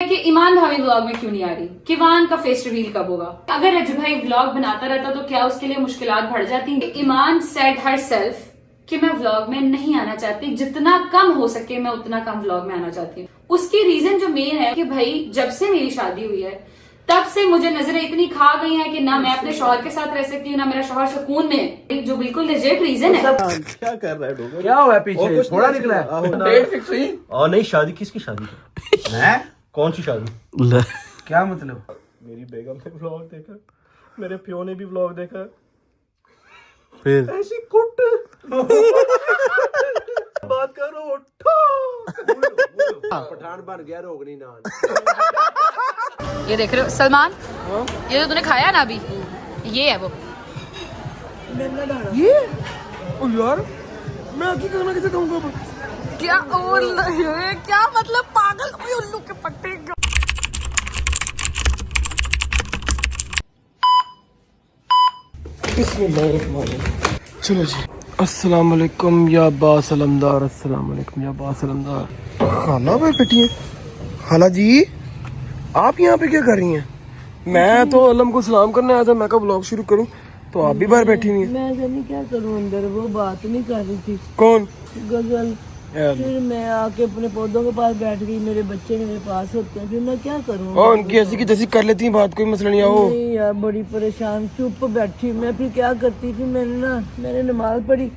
कि ईमान भाभी व्लॉग में क्यों नहीं आ रही, किवान का फेस रिवील कब होगा। अगर रज्जू भाई व्लॉग बनाता रहता तो क्या उसके लिए मुश्किलात बढ़ जाती। ईमान सेड हर सेल्फ कि मैं व्लॉग में नहीं आना चाहती, जितना कम हो सके मैं उतना कम व्लॉग में आना चाहती हूँ। उसकी रीजन जो मेन है कि भाई जब से मेरी शादी हुई है तब से मुझे नजरें इतनी खा गई हैं कि ना मैं अपने शौहर के साथ रह सकती हूँ, ना मेरा शौहर सुकून में, जो बिल्कुल लेजिट रीजन है। क्या कर रहा है डोगर? क्या हुआ है पीछे? थोड़ा निकला है। डेट फिक्स हुई? और नहीं, शादी किसकी शादी? मैं? कौन सी शादी? क्या मतलब? मेरी बेगम ने व्लॉग देखा, मेरे प्यो ने भी व्लॉग देखा, फिर ऐसी कुट बात करो। पठान बन गया रोगनी नान। ये देख रहे हो सलमान, ये जो तूने खाया ना अभी, ये है वो। ये ओ यार, मैं आगे खाना कैसे खाऊंगा? क्या और क्या मतलब, पागल उल्लू के पट्टे। चलो जी, अस्सलाम वालेकुम या बासलमदार, अस्सलाम वालेकुम या बासलमदार। खाना पे बैठी है खाला जी, आप यहाँ पे क्या कर रही हैं? मैं तो अलम को सलाम करने आया था, मैं कहा ब्लॉग शुरू करूं, तो आप भी बाहर बैठी हुई हैं। मैं जानी क्या करूं, अंदर वो बात नहीं कर रही थी, कौन? गजल। फिर मैं आके अपने पौधों के पास बैठ गई, मेरे बच्चे मेरे पास होते हैं, फिर मैं क्या करूं? और उनकी ऐसी की तैसी कर लेती हैं बात, कोई मसला नहीं। आओ। नहीं यार, बड़ी परेशान, चुप बैठी मैं। फिर क्या करती, फिर मैंने नमाज पढ़ी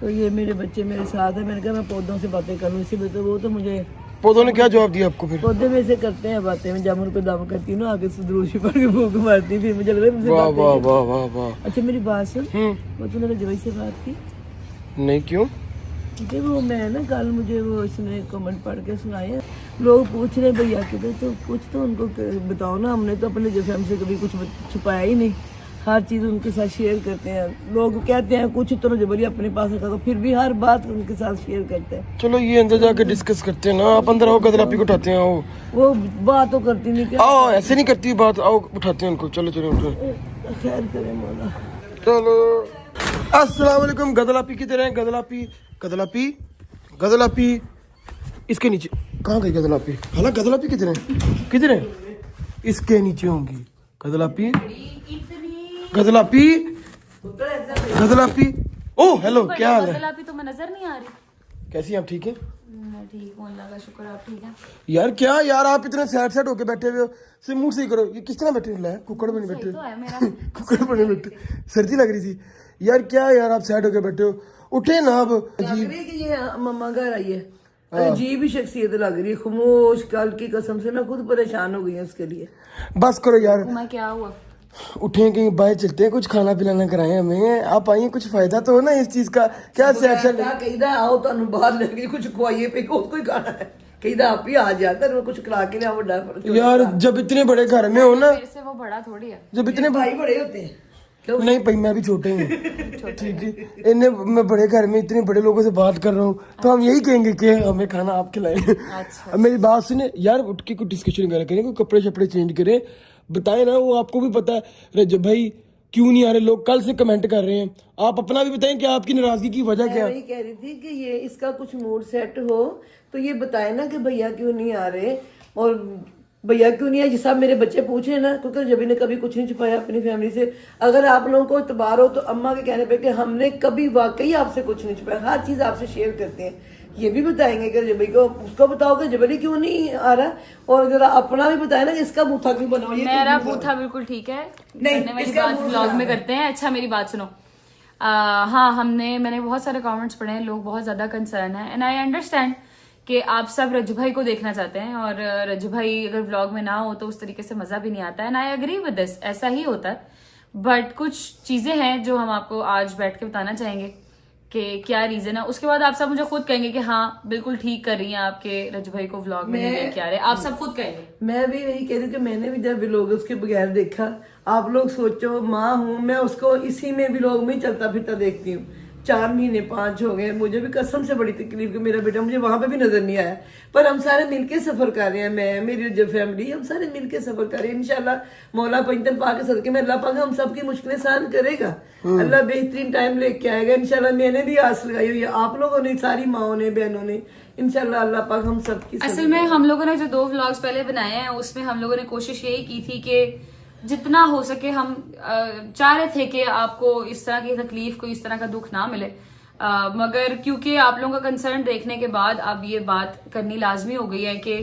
तो ये मेरे बच्चे मेरे साथ है, मैंने कहा मैं पौधों से बातें करूं, इसीलिए तो वो तो मुझे पौधों ने क्या जवाब दिया आपको? फिर पौधे में से करते हैं बातें, मैं जब उनको दम करती हूँ ना आगे सुदरूशी पढ़ के भूख मारती, फिर मुझे लग रहा है मुझसे वाह बातें वाह करती। वाह वाह वाह। अच्छा मेरी बात सुन, वो तूने रजवाई से बात की? नहीं, क्यों? ठीक है, वो मैं ना कल मुझे वो इसने कमेंट पढ़ के सुनाए, लोग पूछ रहे भैया किधर, तो कुछ तो उनको बताओ ना। हमने तो अपने जैसे हमसे कभी कुछ छुपाया ही नहीं, हर चीज़ उनके साथ शेयर करते हैं। लोग कहते हैं कुछ तो जबरी अपने पास रखा, तो फिर भी हर बात उनके साथ शेयर करते हैं। चलो ये अंदर जाके डिस्कस करते हैं ना, आप अंदर आओ, गदलापी को उठाते हैं। आओ। वो बात तो करती नहीं, क्या आओ, ऐसे नहीं करती बात, आओ उठाते हैं उनको। चलो चलो उठो। खैर करे मौला। चलो, अस्सलाम वालेकुम। गदलापी किधर है? गदलापी गदलापी गदलापी, इसके नीचे कहाँ गई गदलापी? हाला गदलापी किधर है? किधर है? इसके नीचे होंगी गदलापी। गदलापी गदलापी, ओ हेलो, क्या हाल है? गदलापी तो मैं नजर नहीं आ रही। कैसी हैं आप? ठीक है? मैं ठीक हूँ, अल्लाह का शुक्र, आप ठीक हैं? यार क्या यार, आप इतने सैड होके बैठे हुए हो, सिर्फ मुंह सही करो। ये किस तरह बैठे हो? कुकड़ बने बैठे तो है मेरा। कुकड़ बने बैठे, सर्दी लग रही थी यार। क्या यार आप सैड होके बैठे हो? उठे ना अब। लग रही है कि ये मम्मा घर आई है, अजीब ही शख्सियत लग रही है, खामोश। कल की कसम से मैं खुद परेशान हो गई हूँ उसके लिए। बस करो यार, मैं क्या हुआ? उठे कहीं बाहर चलते हैं, कुछ खाना पिलाना कराए हमें। आप आइए, कुछ फायदा तो हो ना इस चीज का। क्या सैड कहदा आओ तुम बाहर लेके कुछ खुआइए पे कोई खाना है, कहदा आप ही आ जाता मैं कुछ खिला के लिया। बड़ा यार, जब इतने बड़े घर में हो ना, मेरे से वो बड़ा थोड़ी है। जब इतने भाई बड़े होते हैं। नहीं भाई, मैं भी छोटे हूँ। ठीक है, इन्हें मैं बड़े घर में इतने बड़े लोगों से बात कर रहा हूँ, तो हम यही कहेंगे कि हमें खाना आप खिलाएं। अब मेरी बात सुने यार, उठ के कुछ डिस्कशन करें, कोई कपड़े शपड़े चेंज करें, बताए ना। वो आपको भी पता है रजब भाई क्यों नहीं आ रहे, लोग कल से कमेंट कर रहे हैं। आप अपना भी बताएं कि आपकी नाराजगी की वजह क्या है? मैं कह रही थी कि ये इसका कुछ मूड सेट हो तो ये बताए ना कि भैया क्यों नहीं आ रहे, और भैया क्यों नहीं आए। जिस आप मेरे बच्चे पूछे ना, क्योंकि जबी ने कभी कुछ नहीं छुपाया अपनी फैमिली से। अगर आप लोगों को इतबार हो तो अम्मा के कहने पे कि हमने कभी वाकई आपसे कुछ नहीं छुपाया, हर चीज आपसे शेयर करते हैं। ये भी बताएंगे कि जबी को, उसको बताओ कि जबरी क्यों नहीं आ रहा, और जरा अपना भी बताए ना कि इसका बूथा क्यों बनाओ। मेरा बूथा बिल्कुल ठीक है, करने वाली बात व्लॉग में करते हैं। अच्छा मेरी बात सुनो। हाँ, मैंने बहुत सारे कमेंट्स पढ़े हैं, लोग बहुत ज्यादा कंसर्न है, एंड आई अंडरस्टैंड कि आप सब रज्जू भाई को देखना चाहते हैं, और रज्जू भाई अगर व्लॉग में ना हो तो उस तरीके से मजा भी नहीं आता है, and I agree with this, ऐसा ही होता है। बट कुछ चीजें हैं जो हम आपको आज बैठ के बताना चाहेंगे कि क्या रीजन है। उसके बाद आप सब मुझे खुद कहेंगे कि हाँ बिल्कुल ठीक कर रही हैं आपके रज्जू भाई को व्लॉग में नहीं लेके आ रहे, आप सब खुद कहेंगे। मैं भी यही कह रही हूँ कि मैंने भी जब व्लॉग उसके बगैर देखा, आप लोग सोचो माँ हूँ मैं, उसको इसी में व्लॉग में चलता फिरता देखती हूँ। 4 महीने 5 हो गए, मुझे भी कसम से बड़ी तकलीफ कि मेरा बेटा मुझे वहां पे भी नजर नहीं आया। पर हम सारे मिलके सफर कर रहे हैं, मैं मेरी जो फैमिली, हम सारे मिलके सफर कर रहे हैं। इंशाल्लाह मौला पंजतन पाक के सदके में अल्लाह पाक हम सबकी मुश्किलें सहन करेगा, अल्लाह बेहतरीन टाइम लेके आएगा इंशाल्लाह। मैंने भी आस लगाई हुई है, आप लोगों ने, सारी माओ ने, बहनों ने, इंशाल्लाह अल्लाह पाक हम सबकी असल में हम लोगों ने जो 2 व्लॉग्स पहले बनाए हैं उसमें हम लोगों ने कोशिश यही की थी कि जितना हो सके हम चाह रहे थे कि आपको इस तरह की तकलीफ कोई इस तरह का दुख ना मिले, मगर क्योंकि आप लोगों का कंसर्न देखने के बाद अब ये बात करनी लाजमी हो गई है कि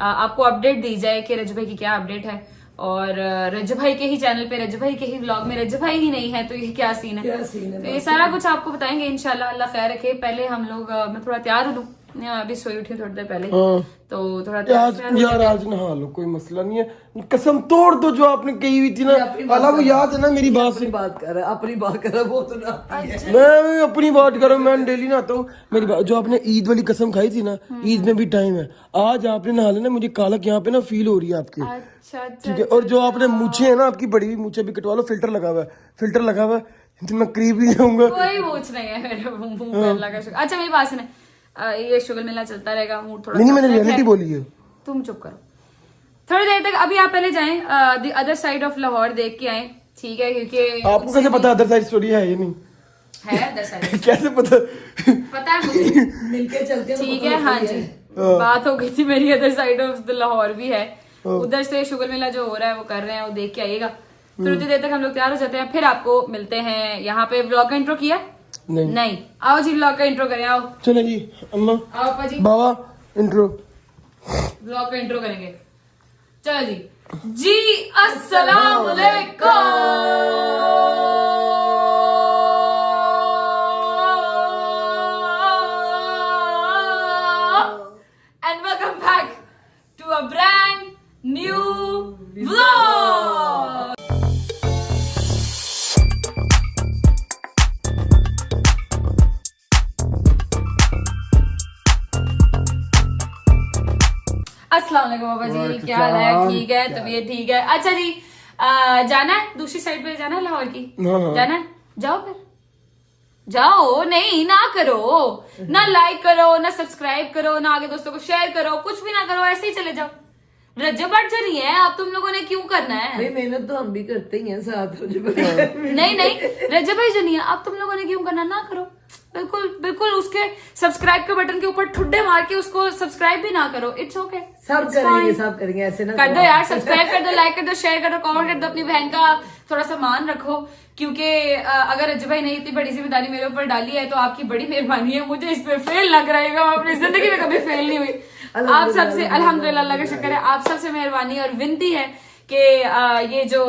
आपको अपडेट दी जाए कि रजब भाई की क्या अपडेट है। और रजब भाई के ही चैनल पे रजब भाई के ही व्लॉग में रजब भाई ही नहीं है तो ये क्या सीन है, तो ये सारा कुछ आपको बताएंगे इंशाल्लाह, अल्लाह खैर रखे। पहले हम लोग मैं थोड़ा तैयार हूँ, अभी सोई उठी थोड़ी देर पहले, तो थोड़ा यार आज नहा लो, कोई मसला नहीं है। कसम तोड़ दो जो आपने कही हुई थी ना, अल्लाह वो याद है ना मेरी बात से। बात कर रहा है, अपनी बात कर रहा है, वो तो ना मैं अपनी बात कर रहा हूँ, मैं डेली नहाता हूँ। मेरी बात जो आपने ईद वाली कसम खाई थी ना, ईद में भी टाइम है, आज आपने नहा लेना। मुझे कालक यहाँ पे ना फील हो रही है आपकी, अच्छा ठीक है। और जो आपने मूछे है ना आपकी बड़ी हुई मूछे भी कटवा लो, फिल्टर लगा हुआ है, फिल्टर लगा हुआ है, मैं करीब ही जाऊंगा। कोई पूछ नहीं है मेरे मुंह पे अल्लाह का शुक्र। अच्छा मेरी बात सुने, ये शुगर मिलना चलता रहेगा, मूड थोड़ा नहीं मैंने रियलिटी बोली है। तुम चुप करो थोड़ी देर तक। अभी आप पहले जाएं the other side of Lahore देख के आए, ठीक है, क्योंकि आपको कैसे पता अदर साइड स्टोरी है ये नहीं है अदर साइड कैसे पता? पता है मुझे, मिलके चलते हैं, ठीक है। हाँ जी, बात हो गई थी मेरी, other side of the Lahore भी है, उधर से शुगर मिला जो हो रहा है वो कर रहे हैं, वो देख के आइएगा। फिर उतनी देर तक हम लोग तैयार हो जाते हैं, फिर आपको मिलते हैं। यहाँ पे व्लॉग का इंट्रो किया नहीं, आओ जी व्लॉग का इंट्रो करें, आओ चलो जी अम्मा आओ अपा जी, बाबा इंट्रो व्लॉग का इंट्रो करेंगे। चलो जी जी अस्सलाम वालेकुम and welcome back to a brand new vlog. अस्सलाम वालेकुम बाबा जी, क्या हाल है? ठीक है, तबीयत ठीक है। अच्छा जी, जाना है दूसरी साइड पे, जाना है लाहौर की, जाना है, जाओ फिर जाओ। नहीं ना करो, ना लाइक करो, ना सब्सक्राइब करो, ना आगे दोस्तों को शेयर करो, कुछ भी ना करो, ऐसे ही चले जाओ। रजब भट्ट जो नहीं है, अब तुम लोगों ने क्यों करना है? भाई मेहनत तो हम भी करते ही हैं साथ। नहीं रजब भाई जो नहीं है, अब तुम लोगों ने क्यों करना, ना करो। बिल्कुल बिल्कुल उसके सब्सक्राइब के बटन के ऊपर ठुड्डे मार के उसको सब्सक्राइब भी ना करो, इट्स ओके, सब करेंगे ऐसे ना कर दो यार, सब्सक्राइब कर दो, लाइक कर दो, शेयर कर दो, कमेंट कर दो, अपनी बहन का थोड़ा सा मान रखो, क्योंकि अगर रजब भाई ने इतनी बड़ी जिम्मेदारी मेरे ऊपर डाली है तो आपकी बड़ी मेहरबानी है। मुझे इस पे फेल लग रहेगा, अपनी जिंदगी में कभी फेल नहीं हुई। आप सबसे अल्हम्दुलिल्लाह, अल्लाह का शुक्र है, आप सबसे मेहरबानी और विनती है कि ये जो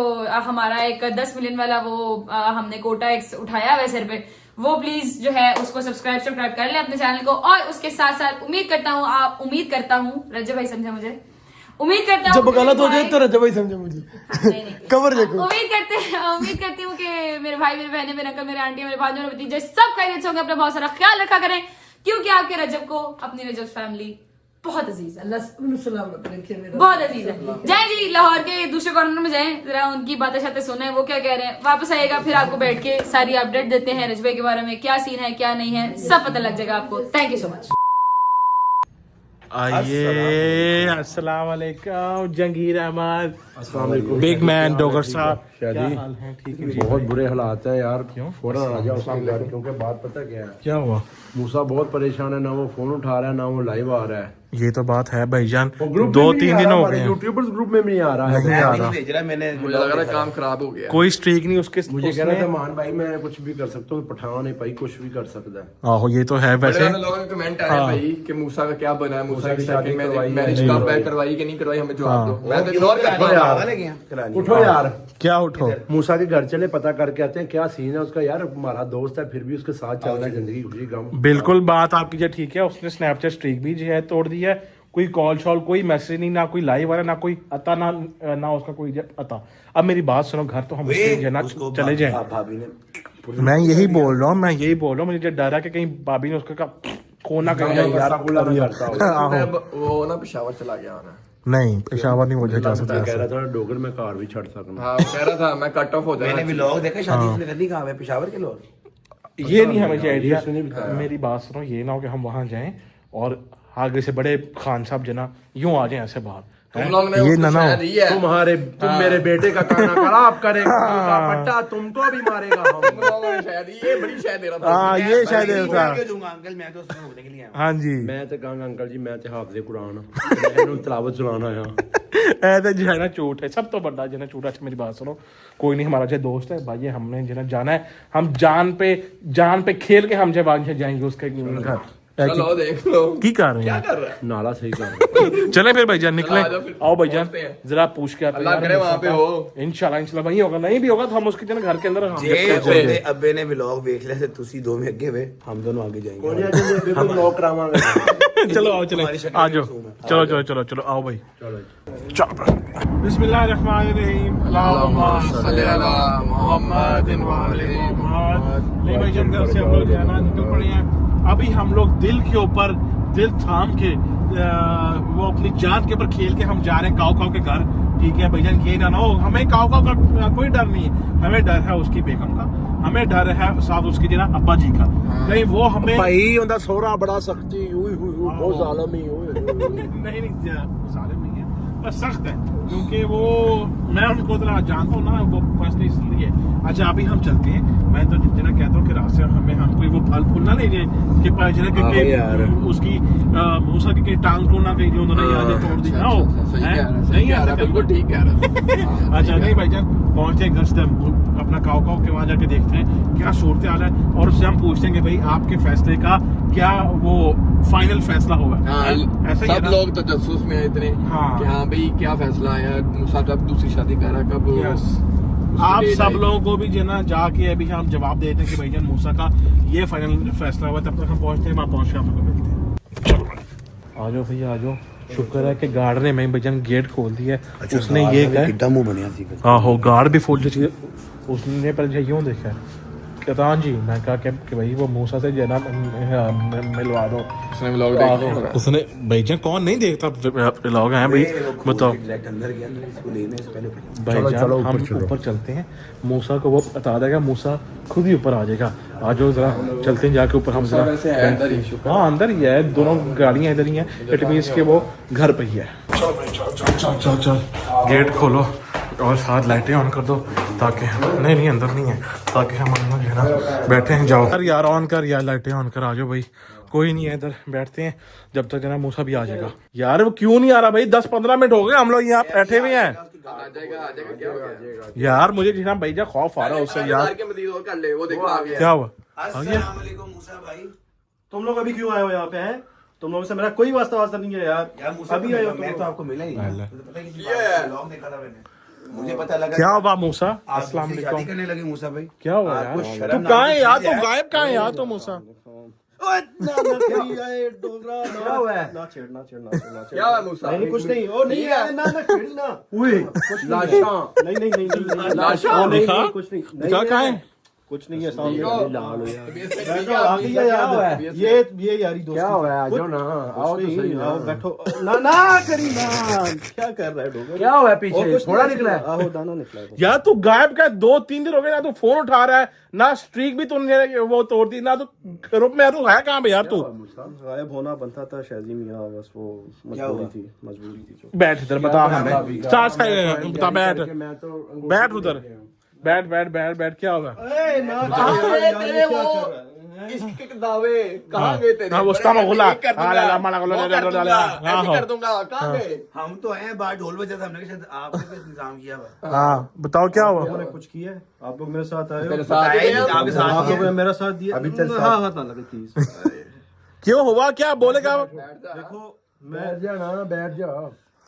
हमारा एक 10 मिलियन वाला वो हमने कोटा एक उठाया हुआ सिर पे, वो प्लीज जो है उसको सब्सक्राइब कर ले अपने चैनल को। और उसके साथ साथ उम्मीद करता हूँ रजब भाई समझे मुझे, उम्मीद करता हूँ जब गलत हो जाए तो रजब भाई समझे मुझे। नहीं कवर देखो। उम्मीद करती हूँ कि मेरे भाई, मेरे बहनें, मेरे अंकल, मेरे आंटी, मेरे भांजे, मेरे भतीजे सब खैरियत से होंगे, अपना बहुत सारा ख्याल रखा करें, क्योंकि आपके रजब को अपनी रजब फैमिली बहुत अजीज है, बहुत अजीज है। जाए जी लाहौर के दूसरे कॉर्नर में जाएं, जरा उनकी बातें शातें सुने, वो क्या कह रहे हैं। वापस आएगा फिर आपको बैठ के सारी अपडेट देते हैं रजब भाई के बारे में, क्या सीन है क्या नहीं है, सब पता लग जाएगा आपको। Thank you so much. आइए अस्सलाम वालेकुम जंगीर अहमद, बिग मैन डोगर साहब, क्या हाल है? ठीक है, बहुत बुरे हालात है यार, क्यों फौरन आ जाओ उसके घर, क्योंकि बात पता क्या है, क्या हुआ? मूसा बहुत परेशान है, ना वो फोन उठा रहा है, ना वो लाइव आ रहा है। ये तो बात है भाईजान, ग्रुप 2-3 दिन हो गए, यूट्यूबर्स ग्रुप में भी नहीं आ रहा है, नहीं आ रहा, मुझे लग रहा है काम खराब हो गया। कोई स्ट्रीक नहीं उसके। मुझे कह रहा था मान भाई मैं कुछ भी कर सकता हूँ, पठान नहीं पाई कुछ भी कर सकता है। आहो ये तो है वैसे। बड़े लोगों के कमेंट आ रहे हैं भाई कि मूसा का क्या बना है, मूसा की शादी मैरिज कब है, करवाई कि नहीं करवाई, हमें जवाब दो। मैं तो इग्नोर कर रहा हूं। उठो यार, क्या उठो, मूसा के घर चले, पता करके आते हैं क्या सीन है उसका। यार हमारा दोस्त है, फिर भी उसके साथ चलना है, जिंदगी खुशी गम। बिल्कुल बात आपकी जो ठीक है, उसने स्नैपचैट स्ट्रीक भी जो है तोड़ दी है, कोई कॉल शॉल कोई मैसेज नहीं, ना कोई लाइव आ रहा, ना कोई अता, ना उसका कोई अता। अब मेरी बात सुनो, घर तो हम चले जाए। मैं यही बोल रहा हूँ, मुझे डर है कि कहीं भाभी ने उसका कोना वो ना पेशावर चला गया होना। नहीं पेशावर नहीं मुझे जा सकता। कह रहा था डोगर में कार भी छड़ सकना। हाँ कह रहा था मैं कट ऑफ हो जाना। मैंने भी लोग देखा शादी से करनी, कहा है पेशावर के लोग, ये नहीं हमें आइडिया। मेरी बात सुनो, ये ना हो कि हम वहां जाएं और आगे से बड़े खान साहब जना यूं आ जाए ऐसे बाहर, तुम लोग ने ये उसको नाना शायद ही है तुम मेरे बेटे का खाना खराब करेगा पट्टा तुमको भी मारेगा हम तुम लोगों ने शायद ये बड़ी शायद दे रहा था हाँ ये शायद था दूंगा अंकल मैं तो उसमें होने के लिए आया हाँ जी मैं तो कहूँगा अंकल जी मैं तो हाफिज़े कुरान मैं तलावत सुनाना है ऐसा जो है ना झूठ है सब तो बड़ा जो है झूठ है। मेरी बात सुनो कोई नहीं हमारा जो दोस्त है भाई हमने जो है जाना है हम जान पे खेल के हम जब आज जाएंगे उसके घर चलो देख लो की कर रहे क्या हैं कर रहा है नाला सही कर रहा है चले फिर भाईजान निकले चलो, आ जाओ फिर आओ भाईजान पहुंचते हैं। जरा पूछ के आते हैं अल्लाह यार करे वहाँ पे हो इंशाल्लाह वही होगा नहीं भी होगा तो हम उसके जो है घर के अंदर जे अब्बे ने व्लॉग देख लिया थे तुसी दो में आगे वे हम दोनों आगे जाएंगे हम लोग करावांगे चलो आओ चले आ जाओ चलो चलो चलो चलो आओ भाई चलो बिस्मिल्लाहिर्रहमानिर्रहीम अल्लाहुम्मा सल्ली अला मुहम्मदिन व अली मुहम्मद। नहीं भाई जन घर से हम लोग जाना निकल पड़े हैं अभी हम लोग दिल के ऊपर दिल थाम के वो अपनी जान के ऊपर खेल के हम जा रहे हैं काव के घर ठीक है भाईजान ये ना हो हमें काव का कोई डर नहीं है हमें डर है उसकी बेगम का हमें डर है साथ उसकी जना अब्बा जी का कहीं वो हमें भाई उनका सोहरा बड़ा सख्ती बहुत जालिम ही नहीं जालिम नहीं है पर सख्त है क्योंकि वो मैं उनको तो जानता हूँ ना वो पर्सनली इसलिए अच्छा अभी हम चलते हैं मैं तो जितना कहता हूँ कि रास्ते हमें हम कोई वो फल फूल ना ले जाए कि उसकी मूसा की टांग टूटना कहीं जो उन्होंने याद तोड़ दी ना हो सही कह रहा है बिल्कुल ठीक कह रहा है अच्छा नहीं भाईजान पहुंचते हैं घर से अपना काव के वहां जाके देखते हैं क्या सूरत हाल है और उससे हम पूछते हैं कि भाई आपके फैसले का क्या वो फाइनल फैसला होगा ऐसा ही है सब ना? लोग तो जसूस में इतने हाँ। कि हाँ भाई क्या फैसला आया मूसा कब दूसरी शादी कर रहा है कब Yes. उसकी आप डेट सब आई। लोगों को भी जो ना जाके अभी हम जवाब देते हैं कि भाईजान मूसा का ये फाइनल फैसला हुआ तब तक हम पहुंचते हैं वहाँ पहुंच के आप लोग मिलते हैं आ जाओ भैया आ जाओ शुक्र है कि गार्ड ने मैं भाईजान गेट खोल दिया उसने ये कहा कितना मुंह बनया सी आहो गार्ड भी फुल चाहिए उसने पहले यूँ देखा कहता हाँ जी मैं कहा कि भाई वो मूसा से जना मिलवा दो उसने व्लॉग देखा उसने भाईजान कौन नहीं देखता लोग हैं भाई बताओ अंदर गया इसको लेने से पहले भाईजान हम ऊपर चलते हैं मूसा को वो बता देगा मूसा खुद ही ऊपर आ जाएगा आ जाओ जरा चलते हैं जाके ऊपर हम जरा वैसे है अंदर ही शुक्र हाँ अंदर ही है दोनों गाड़ियां इधर ही हैं इट मीन्स के वो घर पे ही है चल गेट खोलो और साथ लाइटें ऑन कर दो ताकि नहीं अंदर नहीं है ताकि हम अंदर जो है ना बैठे हैं जाओ यार ऑन कर यार लाइटें ऑन कर आ जाओ भाई कोई नहीं है इधर बैठते हैं जब तक जना मूसा भी आ जाएगा यार वो क्यों नहीं आ रहा भाई 10-15 मिनट हो गए हम लोग यहाँ बैठे हुए हैं आ जाएगा क्या हो गया यार मुझे जितना भैया खौफ आ रहा है उससे यार के मदीद और कर ले वो देखो आ गया क्या हुआ अस्सलाम वालेकुम मूसा भाई तुम लोग अभी क्यों आए हो यहाँ पे हैं तुम लोगों से मेरा कोई वास्ता नहीं है यार यार मूसा अभी आए हो तुम मैं लोग। तो आपको मिला ही नहीं तो पता है कि व्लॉग देखा था मैंने मुझे पता लगा क्या हुआ मूसा आप अस्सलाम दूसरी वालेकुम शादी करने लगे मूसा भाई क्या हुआ आपको यार शर्म तू कहाँ है यार नाम तू गायब कहाँ है यार तू मूसा क्या हुआ है ना छेड़ना क्या हुआ मूसा नहीं कुछ नहीं ओ नहीं है ना छेड़ना लाशा नहीं लाशा दिखा? कुछ नहीं दिखा कहाँ है कुछ नहीं है सामने लाल हो यार बैठो आ गई है याद ये यारी दोस्ती क्या हुआ है आ जाओ ना आओ तो सही ना आओ बैठो ना करी ना क्या कर रहा है डोगर क्या हुआ है और पीछे कुछ थोड़ा नहीं, निकला है आहो दाना निकला है यार तू गायब का 2-3 दिन हो गए ना तू फोन उठा रहा है ना स्ट्रीक भी तूने वो तोड़ दी ना तू ग्रुप में तू है कहाँ पे यार तू गायब होना बनता था शादी मियाँ बस वो मजबूरी थी जो बैठ इधर बता हमें बता बैठ मैं तो बैठ उधर बैठ क्या होगा तेरे वो इसके दावे कहाँ गए तेरे हाँ, वो उसका मगुला। कर दूंगा, हाँ, ला, माला, वो ला, कर ला, दूंगा, ला, ऐसे हाँ, कर दूंगा कहाँ गए हम तो आए हैं बाहर ढोल बजा था हमने कहा शायद आपने कुछ इंतजाम किया हुआ हाँ बताओ क्या हुआ मैंने कुछ किया है आप लोग मेरे साथ आए मेरे हो साथ ही गए आपके साथ आप लोगों ने मेरा साथ दिया अभी तक साथ- हाँ हाथ ना लगे प्लीज क्यों हुआ क्या बोलेगा देखो मैं बैठ जा ना बैठ जा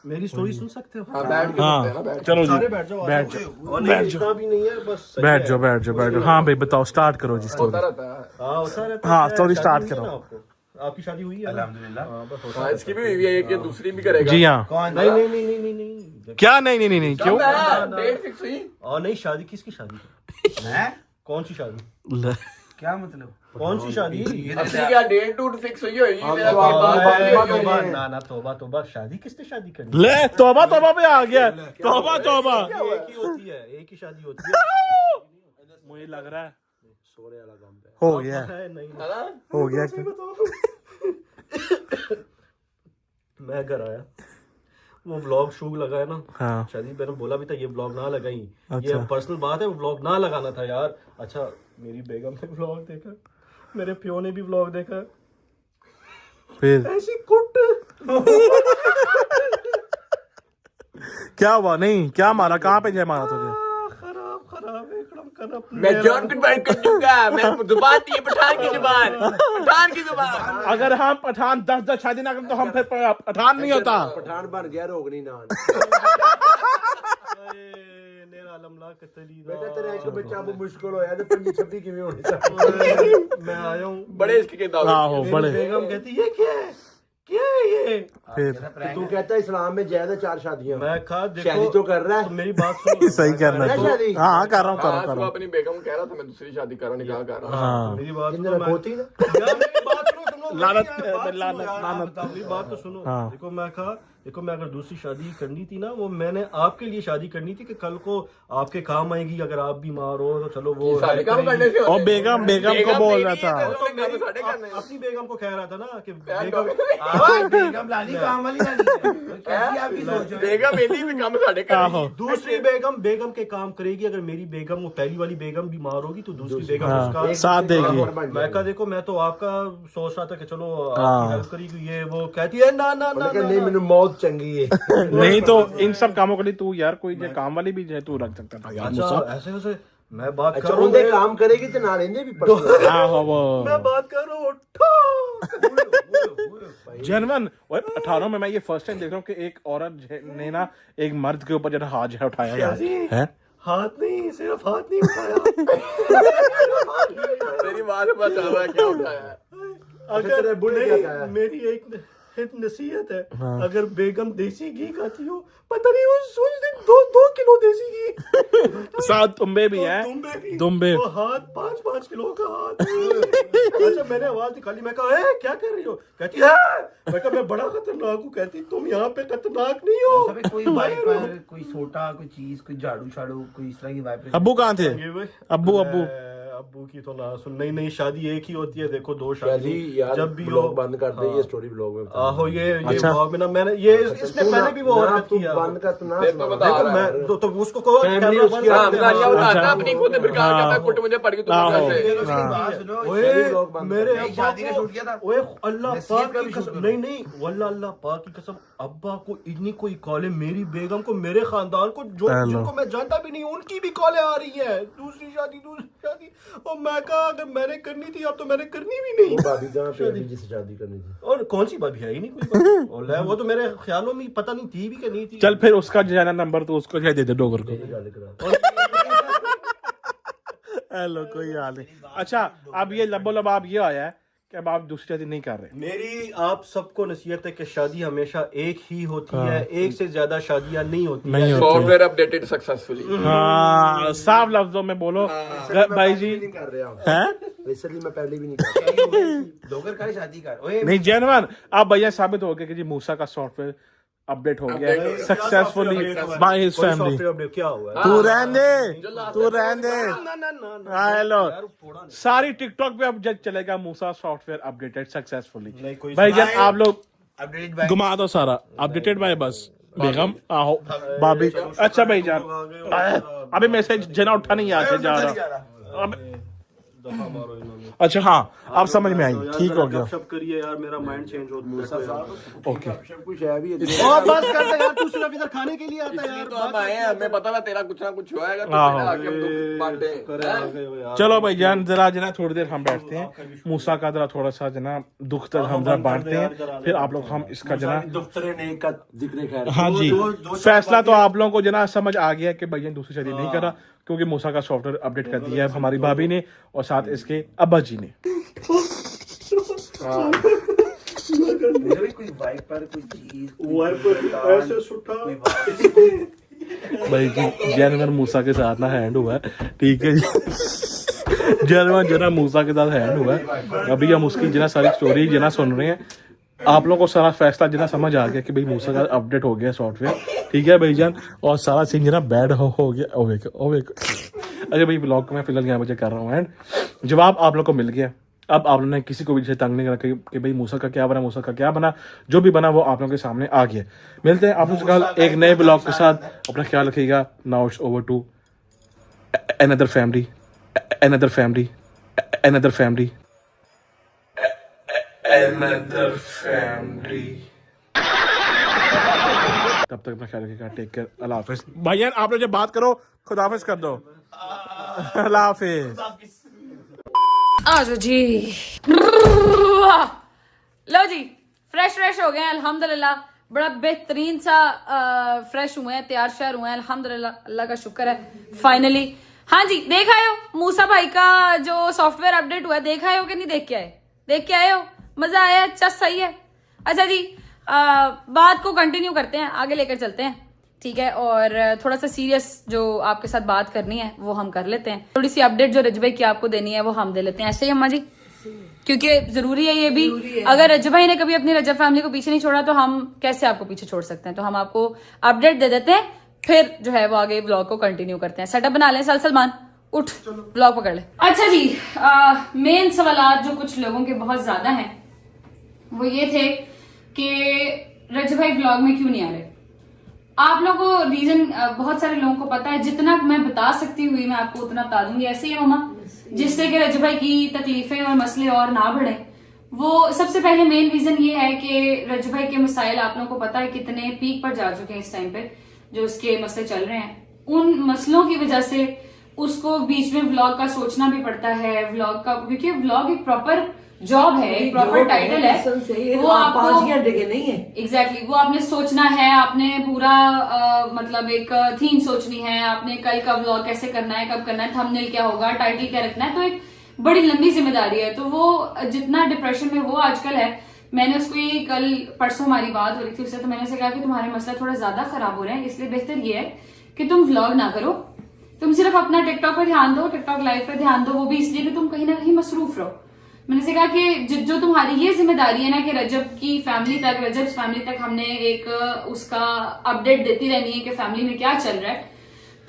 मेरी स्टोरी सुन सकते हो हाँ बैठ के हाँ सुनते हैं ना, बैठ चलो सारे जी बैठ जाओ बैठ और नहीं इतना भी नहीं है बस सही बैठ है। जाओ हाँ भाई बताओ स्टार्ट करो जी होता स्टोरी रहता है हाँ होता रहता हाँ, है। story शादी start हुई है करो। ना आपको? आपकी शादी हुई है ना? अल्हम्दुलिल्लाह हाँ, बस होता हाँ, इसकी भी हुई है एक ये दूसरी भी करेगा जी हाँ कौन नहीं क्या नहीं क्यों डेट फिक्स हुई और नहीं शादी किसकी शादी मैं कौन सी शादी क्या मतलब कौन सी शादी असली क्या डेट टूट फिक्स हुई होगी मेरा तो कोई बात बात नहीं हुई तौबा, होगी। ना तौबा शादी किसने शादी करनी ले तौबा पे आ गया तौबा एक ही होती है एक ही शादी होती है मुझे लग रहा है सोरे वाला काम पे हो गया है नहीं है ना? हो गया मैं घर आया वो व्लॉग शूट लगा है ना, हाँ। शादी मैंने बोला भी था ये व्लॉग ना लगाई, अच्छा। ये पर्सनल बात है, वो व्लॉग ना लगाना था यार। अच्छा मेरी बेगम ने व्लॉग देखा, मेरे प्यो ने भी व्लॉग देखा, फिर ऐसी कुट क्या हुआ? नहीं क्या मारा? कहाँ पे जय मारा तुझे? खराब खराब एकदम खराब। मैं जॉन कन्वर्ट कर दूंगा, मैं जुबान थी पठान की जुबान, पठान की जुबान। अगर हम पठान 10 शादी ना करें तो हम फिर पठान नहीं होता। पठान बन गया रोगनी नान। बेटा तेरा एक बच्चा वो मुश्किल हो यार, 25-26 किਵੇਂ होनी चाहिए। मैं आया हूँ, बड़े इसके के दावे। आहो बड़े। बेगम कहती ये क्या है, क्या है ये? फिर तू कहता है इस्लाम में जायज है 4 शादियां। मैं कहा देखो शादी तो कर रहा है। मेरी बात सुनो। सही करना है शादी। हाँ कर रहा हूँ हाँ, सुबह अपनी बेगम को कह रहा था मैं दूसरी शादी कर रहा हूँ, निकाह कर रहा हूँ। हाँ मेरी बात इन सुनो, दिनों होती ना। यार मेरी बात सुनो तुम लोग। लानत, यार, बात सुनो लानत, यार, लानत। आप बताओ, मेरी बात तो सुनो। हाँ। देखो मैं कहा, देखो मैं अगर दूसरी शादी करनी थी ना, वो मैंने आपके लिए शादी करनी थी कि कल को आपके काम आएगी, अगर आप बीमार हो तो चलो वो सारे काम करने से और बेगम को बोल रहा था। अपनी बेगम को कह रहा था ना कि बेगम मेरी भी काम साढ़े आहो। दूसरी बेगम के काम करेगी। अगर मेरी बेगम, वो पहली वाली बेगम बीमार होगी तो दूसरी बेगम हाँ, उसका साथ देगी। मैं कहा देखो मैं तो आपका सोच रहा था कि चलो हाँ। आपकी हेल्प करेगी, ये वो कहती है ना ना ना नहीं मैंने मौत चंगी है। नहीं तो इन सब कामों के लिए तू यार कोई जो काम वाली भी जो तू रख सकता था यार। अच्छा ऐसे ऐसे मैं बात कर अच्छा रहा उनके हूँ, काम करेगी तो ना लेंगे भी पर्सनल। आहो वो मैं बात कर रहा हूँ। जनवन 18 में मैं ये फर्स्ट टाइम देख रहा हूँ कि एक औरत ने ना एक मर्द के ऊपर जो हाथ जो है उठाया यार है। हाथ नहीं, सिर्फ हाथ नहीं उठाया। तेरी बात में बता रहा है क्या उठाया है। अगर बुढ़े क्या कहा है? मेरी एक नसीहत है, अगर बेगम देसी घी खाती हो, पता नहीं उस दिन 2 किलो देसी घी साथ तुम्बे भी है, दुम्बे। वो हाथ 5 किलो का हाथ। अच्छा मैंने आवाज निकाली, मैं कहा ए, क्या कर रही हो? कहती है मैं कहा मैं बड़ा खतरनाक हूँ। कहती तुम यहाँ पे खतरनाक नहीं हो। कोई वाइपर, कोई सोटा, कोई चीज, कोई झाड़ू शाड़ू, कोई इस तरह की वाइपर। अब्बू कहाँ थे? अब्बू अब्बू की तो ना सुन, नहीं शादी एक ही होती है। देखो 2 शादी शादी यार जब भी हो ब्लॉग बंद कर दे, ये स्टोरी ब्लॉग में बता। आहो ये अच्छा। ब्लॉग में ना मैंने ये इसने पहले भी वो ना हरकत तू किया। बंद कर, तू ना फिर तो सुना। बता देखो रहा है। मैं तो उसको कहो फैमिली कैमरा उसकी बंद हाँ, कर दे। मिलानिया बताता अच्छा। अपनी खुद बिरकार कहता है, कुट मुझे पड़ गई तुम आहो। कैसे। ओए ब्लॉग बंद मेरे कर। अब्बा शादी का को शूट किया था। ओए अल्लाह नसीहत पाक का की भी शूट कसम, किया। नहीं वल्लाह अल्लाह पाक की कसम, अब्बा को इतनी कोई कॉलें, मेरी बेगम को, मेरे खानदान को, जो हेलो। जिनको मैं जानता भी नहीं उनकी भी कॉलें आ रही है। दूसरी शादी। और मैं कहा अगर मैंने करनी थी अब तो मैंने करनी भी नहीं। वो भाभी कहाँ पे अभी जिससे शादी करनी थी? और कौन सी भाभी है ही नहीं कोई भाभी। और वो तो मेरे ख्यालों में पता नहीं थी भी कि नहीं थी। चल फिर उसका जो है ना नंबर तो उसको दे दे डोगर को। गल करा। हेलो कोई हाल नहीं। अच्छा अब ये लबो लब आप ये आया है कि अब आप दूसरी शादी नहीं कर रहे। मेरी आप सबको नसीहत है कि शादी हमेशा एक ही होती है, एक से ज्यादा शादियां नहीं होती नहीं है। होती। Software updated successfully. हाँ साफ लफ्जों में बोलो भाई जी नहीं कर रहे हम। हैं। रिसेंटली मैं पहले भी नहीं कर रहा। डोगर का शादी कर। ओए नहीं जेनवन अब भैया साबित हो गया कि जी मूसा का सॉफ्टवेयर अपडेट हो गया successfully by his family. Software update क्या हुआ है? तू रहने दे हेलो सारी टिकटॉक पे अब जब चलेगा मूसा सॉफ्टवेयर अपडेटेड सक्सेसफुली। भाई जान आप लोग अपडेट बाय घुमा दो सारा अपडेटेड बाय बस बेगम आहो भाभी। अच्छा भाई जान अभी मैसेज जना उठा नहीं आते जा रहा अब। अच्छा हाँ अब समझ में आई, ठीक हो गया। गपशप करिए यार, मेरा माइंड चेंज हो। ओके सब कुछ है भी। और बस कर दे यार, तू सिर्फ इधर खाने के लिए आता है यार। तो हम आए हैं, हमें पता है तेरा कुछ ना कुछ होएगा तो हाँ। पहले आके हम दुख बांटे हैं। चलो भाई जान जरा जना थोड़ी देर हम बैठते हैं, मूसा का जरा थोड़ा सा जना दुख तक हम जरा बांटते हैं, फिर आप लोग हम इसका जना दुख्तरे ने का जिक्र खैर। हाँ जी फैसला तो आप लोगों को जना समझ आ गया कि भैया दूसरी शादी नहीं करा क्योंकि मूसा का सॉफ्टवेयर अपडेट कर दिया है हमारी भाभी ने और साथ इसके अब्बा जी ने। कोई वाइपर, कोई चीज, ऐसे सुठा भाई जी जनवर मूसा के साथ ना हैंड हुआ है, ठीक है जी जनवर जना मूसा के साथ हैंड हुआ है। अभी हम उसकी जना सारी स्टोरी जना सुन रहे हैं, आप लोगों को सारा फैसला जना समझ आ गया कि भाई मूसा का अपडेट हो गया सॉफ्टवेयर, ठीक है भाईजान, और सारा सीन जना बैड हो गया। ओवे अच्छा भाई ब्लॉग को मैं फिलहाल यहाँ बजे कर रहा हूँ एंड जवाब आप लोग को मिल गया। अब आप लोगों ने किसी को भी जैसे तंग नहीं करा कि भाई मूसा का क्या बना, मूसा का क्या बना, जो भी बना वो आप लोगों के सामने आ गया। मिलते हैं आप लोगों से कल एक नए ब्लॉग के साथ, अपना ख्याल रखिएगा। Now it's over to another family, another family, another family, another family. तब तक अपना ख्याल रखिएगा। टेक केयर, अल्लाह हाफिज। भाईजान आप लोग जब बात करो खुदा हाफिज कर दो। अल्लाह हाफिज। आ जाओ जी। लो जी, फ्रेश हो गए हैं अल्हम्दुलिल्लाह। बड़ा बेहतरीन सा फ्रेश हुए हैं, तैयार शहर हुए हैं अल्हम्दुलिल्लाह, अल्लाह का शुक्र है फाइनली। हाँ जी, देख आए हो मूसा भाई का जो सॉफ्टवेयर अपडेट हुआ है, देख आए हो कि नहीं देख के आए? देख के आए हो? मजा आया? अच्छा सही है। अच्छा जी, बात को कंटिन्यू करते हैं, आगे लेकर चलते हैं, ठीक है। और थोड़ा सा सीरियस जो आपके साथ बात करनी है वो हम कर लेते हैं। थोड़ी सी अपडेट जो रजब भाई की आपको देनी है वो हम दे लेते हैं, ऐसे ही अम्मा जी, क्योंकि जरूरी है ये भी। अगर रजब भाई ने कभी अपनी रजब फैमिली को पीछे नहीं छोड़ा तो हम कैसे आपको पीछे छोड़ सकते हैं। तो हम आपको अपडेट दे देते हैं, फिर जो है वो आगे ब्लॉग को कंटिन्यू करते हैं। सेटअप बना लें, सलमान उठ, ब्लॉग पकड़ ले। अच्छा जी, मेन सवाल जो कुछ लोगों के बहुत ज्यादा हैं वो ये थे कि रजब भाई ब्लॉग में क्यों नहीं आ रहे। आप लोगों को रीजन बहुत सारे लोगों को पता है, जितना मैं बता सकती हुई मैं आपको उतना बता दूंगी। ऐसे ही है मामा, जिससे कि रजब भाई की तकलीफें और मसले और ना बढ़े। वो सबसे पहले मेन रीजन ये है कि रजब भाई के मसाइल आप लोगों को पता है कितने पीक पर जा चुके हैं इस टाइम पे, जो उसके मसले चल रहे हैं। उन मसलों की वजह से उसको बीच में व्लॉग का सोचना भी पड़ता है, व्लॉग का, क्योंकि व्लॉग एक प्रॉपर जॉब है, एक प्रॉपर टाइटल है, वो आपको 5 घंटे के नहीं है। एग्जैक्टली वो आपने सोचना है, आपने पूरा मतलब एक थीम सोचनी है, आपने कल का व्लॉग कैसे करना है, कब करना है, थंबनेल क्या होगा, टाइटल क्या रखना है, तो एक बड़ी लंबी जिम्मेदारी है। तो वो जितना डिप्रेशन में वो आजकल है, मैंने उसको ये कल परसों हमारी बात हो रही थी उससे, तो मैंने उसे कहा कि तुम्हारे मसला थोड़ा ज्यादा खराब हो रहे हैं, इसलिए बेहतर ये है कि तुम व्लॉग ना करो, तुम सिर्फ अपना टिकटॉक पे ध्यान दो, टिकटॉक लाइव पे ध्यान दो, वो भी इसलिए कि तुम कहीं ना कहीं मसरूफ रहो। मैंने से कहा कि जो तुम्हारी ये जिम्मेदारी है ना कि रजब की फैमिली तक, रजब फैमिली तक हमने एक उसका अपडेट देती रहनी है कि फैमिली में क्या चल रहा है,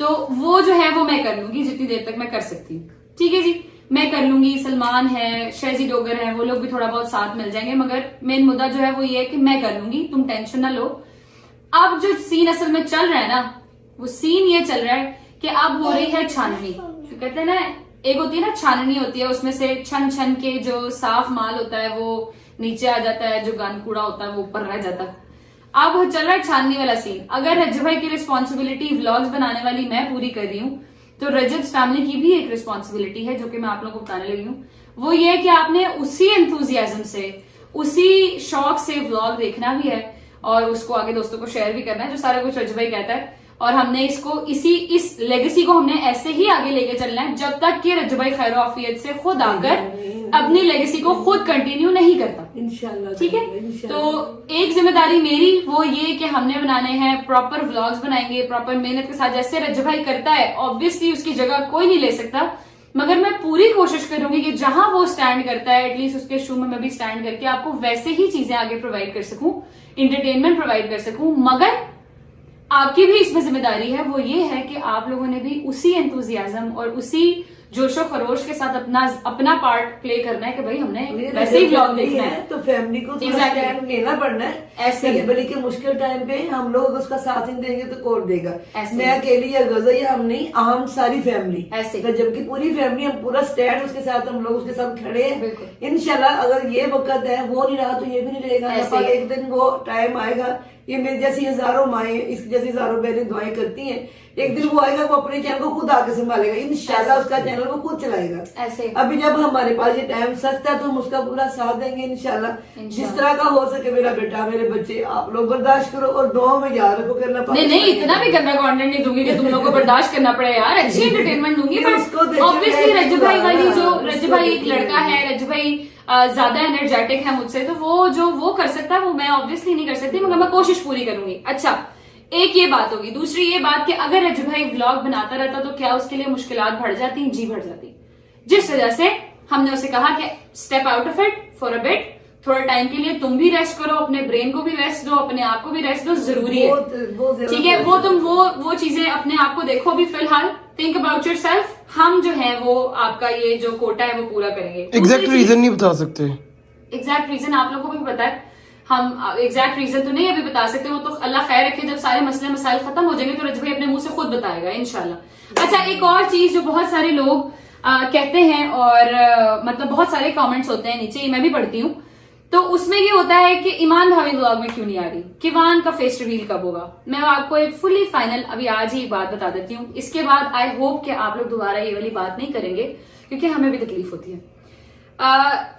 तो वो जो है वो मैं कर लूंगी जितनी देर तक मैं कर सकती हूँ। ठीक है जी, मैं कर लूंगी। सलमान है, शहजी डोगर है, वो लोग भी थोड़ा बहुत साथ मिल जाएंगे, मगर मेन मुद्दा जो है वो ये है कि मैं कर लूंगी, तुम टेंशन ना लो। अब जो सीन असल में चल रहा है ना, वो सीन ये चल रहा है कि अब हो रही है छाननी। तो कहते हैं ना, एक होती है ना छाननी होती है, उसमें से छन छन के जो साफ माल होता है वो नीचे आ जाता है, जो गन कूड़ा होता है वो ऊपर रह जाता है। अब चल रहा है छाननी वाला सीन। अगर रजब भाई की रिस्पॉन्सिबिलिटी व्लॉग्स बनाने वाली मैं पूरी कर रही हूँ, तो रजब फैमिली की भी एक रिस्पॉन्सिबिलिटी है, जो कि मैं आप लोगों को बताने लगी हूँ। वो ये है कि आपने उसी एंथुजियाज्म से, उसी शौक से व्लॉग देखना भी है और उसको आगे दोस्तों को शेयर भी करना है, जो सारा कुछ रजब भाई कहता है। और हमने इसको इस लेगेसी को हमने ऐसे ही आगे लेके चलना है जब तक कि रजब भाई खैर आफियत से खुद आकर अपनी लेगेसी को खुद कंटिन्यू नहीं करता। इंशाल्लाह, ठीक है। तो एक जिम्मेदारी मेरी वो ये कि हमने बनाने हैं, प्रॉपर व्लॉग्स बनाएंगे, प्रॉपर मेहनत के साथ, जैसे रजब भाई करता है। ऑब्वियसली उसकी जगह कोई नहीं ले सकता, मगर मैं पूरी कोशिश करूंगी कि जहां वो स्टैंड करता है एटलीस्ट उसके शू में मैं भी स्टैंड करके आपको वैसे ही चीजें आगे प्रोवाइड कर सकूं, इंटरटेनमेंट प्रोवाइड कर सकूं। मगर आपकी भी इसमें जिम्मेदारी है, वो ये है कि आप लोगों ने भी उसी एंथुजियाज्म और उसी जोशो खरोश के साथ अपना पार्ट प्ले करना है कि भाई हमने वैसे ही व्लॉग देखना है। तो फैमिली को थोड़ा टाइम लेना पड़ना है ऐसे, बल्कि मुश्किल टाइम पे हम लोग उसका साथ नहीं देंगे तो कौन देगा। मैं अकेली या गजा या हम नहीं, हम सारी फैमिली ऐसे, जबकि पूरी फैमिली, हम पूरा स्टैंड उसके साथ, हम लोग उसके साथ खड़े हैं। इंशाल्लाह अगर ये वक्त है वो नहीं रहा तो ये भी नहीं रहेगा। एक दिन वो टाइम आएगा, ये मेरी जैसी हजारों माएं, इसकी जैसी हजारों बहनें दुआएं करती हैं, एक दिन वो आएगा, वो अपने चैनल को खुद आके संभालेगा, इंशाल्लाह उसका चैनल वो खुद चलाएगा। ऐसे अभी जब हमारे पास ये टाइम सख्त है तो हम उसका पूरा साथ देंगे इंशाल्लाह। जिस तरह का हो सके मेरा बेटा, मेरे बच्चे, आप लोग बर्दाश्त करो और दुआ में याद रखो करना। नहीं, इतना भी गंदा कंटेंट नहीं दूंगी कि तुम लोग को बर्दाश्त करना पड़े यार, अच्छी एंटरटेनमेंट दूंगी। बट ऑब्वियसली रजब भाई वाली जो, रजब भाई एक लड़का है, रजब भाई ज्यादा एनर्जेटिक है मुझसे, तो वो जो वो कर सकता है वो मैं ऑब्वियसली नहीं कर सकती, मगर मैं कोशिश पूरी करूंगी। अच्छा, एक ये बात होगी। दूसरी ये बात कि अगर रजब भाई व्लॉग बनाता रहता तो क्या उसके लिए मुश्किलात बढ़ जाती? जी बढ़ जाती। जिस वजह से हमने उसे कहा कि step out of it for a bit, थोड़ा टाइम के लिए तुम भी रेस्ट करो, अपने ब्रेन को भी रेस्ट दो, अपने आप को भी रेस्ट दो, जरूरी है। ठीक है, वो तुम वो चीजें अपने आप को देखो भी फिलहाल थिंक अबाउट योरसेल्फ। हम जो है वो आपका ये जो कोटा है वो पूरा करेंगे। एग्जैक्ट रीजन नहीं बता सकते। एग्जैक्ट रीजन आप लोगों को भी पता है, हम एग्जैक्ट रीजन तो नहीं अभी बता सकते, वो तो अल्लाह खैर रखे जब सारे मसले मसाइल खत्म हो जाएंगे तो रजब भाई अपने मुंह से खुद बताएगा इंशाल्लाह। अच्छा, एक और चीज जो बहुत सारे लोग कहते हैं और मतलब बहुत सारे कमेंट्स होते हैं नीचे, मैं भी पढ़ती हूँ, तो उसमें ये होता है कि ईमान भाभी व्लॉग में क्यों नहीं आ रही, किवान का फेस रिवील कब होगा। मैं आपको एक फुली फाइनल अभी आज ही एक बात बता देती हूँ, इसके बाद आई होप कि आप लोग दोबारा ये वाली बात नहीं करेंगे क्योंकि हमें भी तकलीफ होती है।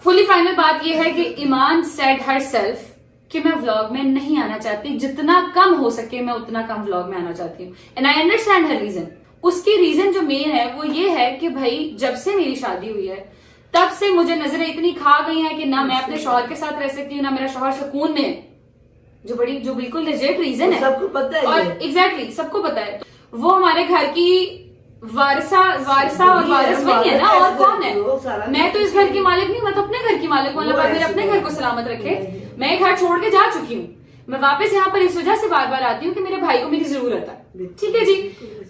फुली फाइनल बात ये है कि ईमान सेड हर सेल्फ कि मैं व्लॉग में नहीं आना चाहती, जितना कम हो सके मैं उतना कम व्लॉग में आना चाहती हूँ, and I understand her reason. उसकी रीजन जो मेन है वो ये है कि भाई जब से मेरी शादी हुई है तब से मुझे नजरें इतनी खा गई हैं कि ना मैं अपने शौहर के साथ रह सकती हूँ, ना मेरा शौहर सुकून में है, जो बिल्कुल लेजिट रीजन है, सबको पता है। और एग्जैक्टली सबको पता है। वो हमारे घर की वारसा और वारिस वही है ना, और कौन है। मैं तो इस घर की मालिक नहीं, मैं तो अपने घर की मालिक हूँ। अल्लाह पाक मेरे अपने घर को सलामत रखे। मैं घर छोड़ के जा चुकी हूँ, मैं वापस यहाँ पर इस वजह से बार बार आती हूँ कि मेरे भाई को मेरी जरूरत है। ठीक है जी,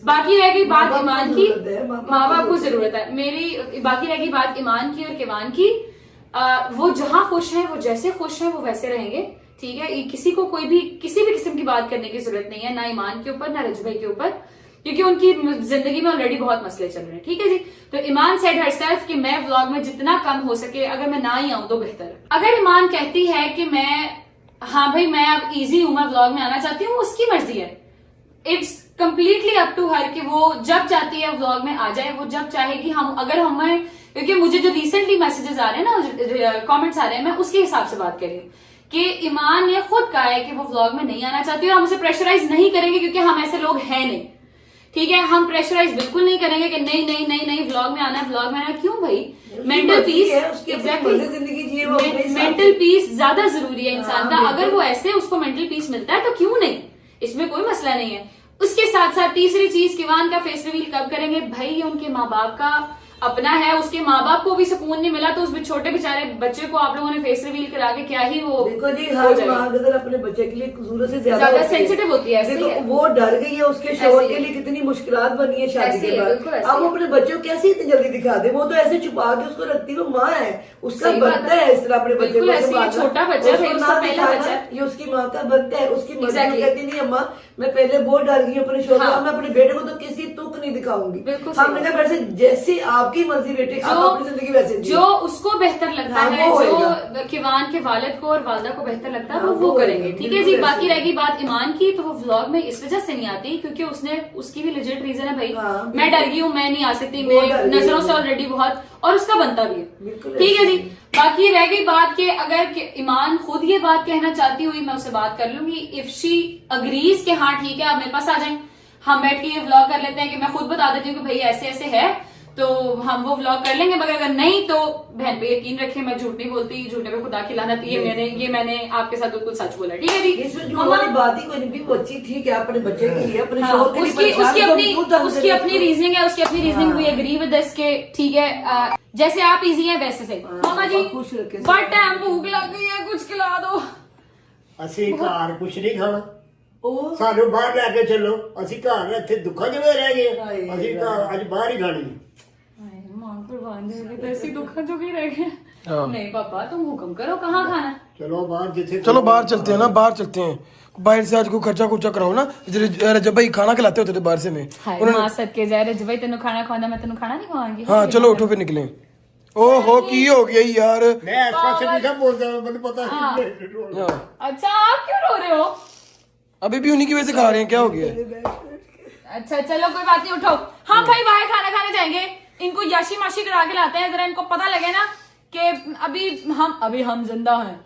बाकी रह गई बात ईमान की, माँ बाप को जरूरत है मेरी। बाकी रह गई बात ईमान की और किवान की। वो जहाँ खुश है, वो जैसे खुश है वो वैसे रहेंगे। ठीक है, किसी को कोई भी किसी भी किस्म की बात करने की जरूरत नहीं है, ना ईमान के ऊपर ना रजब भाई के ऊपर, क्योंकि उनकी जिंदगी में ऑलरेडी बहुत मसले चल रहे हैं। ठीक है जी, तो ईमान सेड हरसेल्फ कि मैं व्लॉग में जितना कम हो सके अगर मैं ना ही आऊं तो बेहतर है। अगर ईमान कहती है कि हाँ भाई मैं अब इजी हूं, मैं व्लॉग में आना चाहती हूँ, उसकी मर्जी है। It's completely up to her कि वो जब चाहती है व्लॉग में आ जाए, वो जब चाहेगी। हम अगर हमें, क्योंकि मुझे जो रिसेंटली मैसेजेस आ रहे हैं ना, कमेंट्स आ रहे हैं, मैं उसके हिसाब से बात कर रही हूँ कि ईमान ने खुद कहा है कि वो व्लॉग में नहीं आना चाहती और हम उसे प्रेशराइज नहीं करेंगे क्योंकि हम ऐसे लोग हैं नहीं। ठीक है, हम प्रेशराइज बिल्कुल नहीं करेंगे कि नहीं नहीं नहीं नहीं व्लॉग में आना है, व्लॉग में आना। क्यों भाई, mental peace, exactly mental peace ज्यादा जरूरी है इंसान का। अगर वो ऐसे उसको मेंटल पीस मिलता है तो क्यों नहीं, इसमें कोई मसला नहीं है। उसके साथ साथ तीसरी चीज, किवान का फेस रिवील कब करेंगे भाई, ये उनके माँ बाप का अपना है। उसके माँ बाप को भी सुकून नहीं मिला तो उस छोटे बेचारे बच्चे को आप लोगों ने फेस रिवील करा के क्या ही वो। देखो जी, हर माँ अगर अपने बच्चे के लिए जरूरत से ज्यादा सेंसिटिव होती है। देखो वो डर गई है, उसके शौहर के लिए कितनी मुश्किलात बनी है शादी के बाद। अब वो अपने बच्चों को कैसे इतनी जल्दी दिखा दे, वो तो ऐसे छुपा के उसको रखती, वो माँ है, उसका बनता है इस तरह अपने बच्चे को। छोटा बच्चा ये उसकी माँ का बनता है, उसकी मर्जी कहती नहीं अम्मा मैं पहले बहुत डर गई अपने शौहर, मैं अपने बेटे को तो किसी तुक नहीं दिखाऊंगी। हमने कहा वैसे जैसी आपकी मर्जी बेटे, आप अपनी जिंदगी वैसे जो उसको बेहतर लगता है, जो किवान के वालिद को और वालदा को बेहतर लगता है वो करेंगे। ठीक है जी, बाकी रहेगी बात ईमान की, तो वो व्लॉग में इस वजह से नहीं आती क्योंकि उसकी भी लेजिट रीजन है भाई, मैं डर गई हूँ, मैं नहीं आ सकती, मैं नजरों से ऑलरेडी बहुत, और उसका बनता भी है। ठीक है जी, बाकी रह गई बात के अगर ईमान खुद ये बात कहना चाहती हुई, मैं उससे बात कर लूंगी। इफ शी अग्रीज के हाँ ठीक है आप मेरे पास आ जाए, हम बैठ के ये व्लॉग कर लेते हैं कि मैं खुद बता देती हूँ कि भाई ऐसे ऐसे है, तो हम वो व्लॉग कर लेंगे। मगर अगर नहीं तो बहन पे यकीन रखें, मैं झूठ नहीं बोलती, झूठे पे खुदा की लानत। ये मैंने आपके साथ बिल्कुल सच बोला। ठीक है जी, इसमें जो हमारी बात ही कोई नहीं, वो अच्छी ठीक है अपने बच्चे के लिए, अपने शौहर के लिए, उसकी अपनी रीजनिंग है, उसकी अपनी reasoning. We agree with this के ठीक है, जैसे आप इजी हैं वैसे से। मामा जी बट टाइम भूख लग गई है, कुछ खिला दो। ਅਸੀਂ ਘਰ ਕੁਛ ਨਹੀਂ ਖਾਣਾ, ਸਾਨੂੰ ਬਾਹਰ ਲੈ ਕੇ ਚੱਲੋ। ਅਸੀਂ ਘਰ ਇੱਥੇ ਦੁੱਖਾਂ ਜਿਵੇਂ ਰਹਿ ਗਏ, ਅਸੀਂ ਘਰ ਅੱਜ ਬਾਹਰ ਹੀ ਖਾਣੀ। नहीं पापा तुम हुक्म करो, कहाँ खाना। चलो बाहर जिथे, चलो बाहर चलते हैं ना, बाहर चलते हैं। बाहर से आज को खर्चा कुर्चा कराओ ना, जब भाई खाना खिलाते होते थे बाहर से में। मां सदके जाए रजब भाई, तेनू खाना खवांदा, मैं तेनू खाना नहीं खवाऊंगी। हाँ चलो उठो फिर निकले। ओहो की हो गया यार, मैं इस पासे नहीं था बोलता, मुझे पता नहीं। अच्छा आप क्यों रो रहे हो? अभी भी उन्हीं की वजह से खा रहे हैं, क्या हो गया? अच्छा चलो कोई बात नहीं, उठो। हाँ भाई बाहर खाना खाने जाएंगे, इनको याशी माशी करा के लाते हैं, जरा इनको पता लगे ना कि अभी हम जिंदा हैं,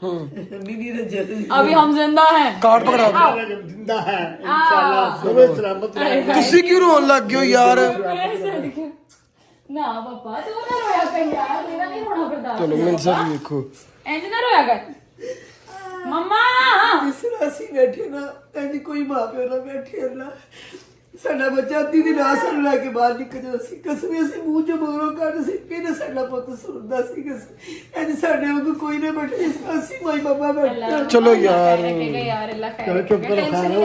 अभी हम जिंदा हैं। कार्ड पकड़ा जिंदा है इंशाल्लाह, सब सलामत रहेंगे। तुसी क्यों रोन लग गए हो यार? ना पापा तू ना रोया कर यार, मेरा नहीं रोना पड़ता। चलो मैं सब देखो, ऐसे ना रोया कर मम्मा। ਅਸੀਂ ਬੈਠੇ ਨਾ ਕਹਿੰਦੀ ਕੋਈ ਮਾਂ ਪਿਓ ਨਾ ਬੈਠੇ ਅੱਲਾ ਸਾਡਾ ਬੱਚਾ ਅੱਧੀ ਦੀ ਰਾਤ ਸਾਨੂੰ ਲੈ ਕੇ ਬਾਹਰ ਨਿਕਲ ਜਾਂਦਾ ਸੀ, ਕਸਮੀ ਅਸੀਂ ਮੂੰਹ ਚ ਮਗਰੋਂ ਕੱਢ ਸੀ ਕਿਹਨੇ ਸਾਡਾ ਪੁੱਤ ਸੁਣਦਾ ਸੀ ਕਹਿੰਦੀ ਸਾਡੇ ਵਾਂਗੂ ਕੋਈ ਨਾ ਬੈਠੇ, ਅਸੀਂ ਮਾਈ ਬਾਬਾ ਬੈਠੇ। चलो यार यार अल्लाह खैर चलो चुप करो, खाना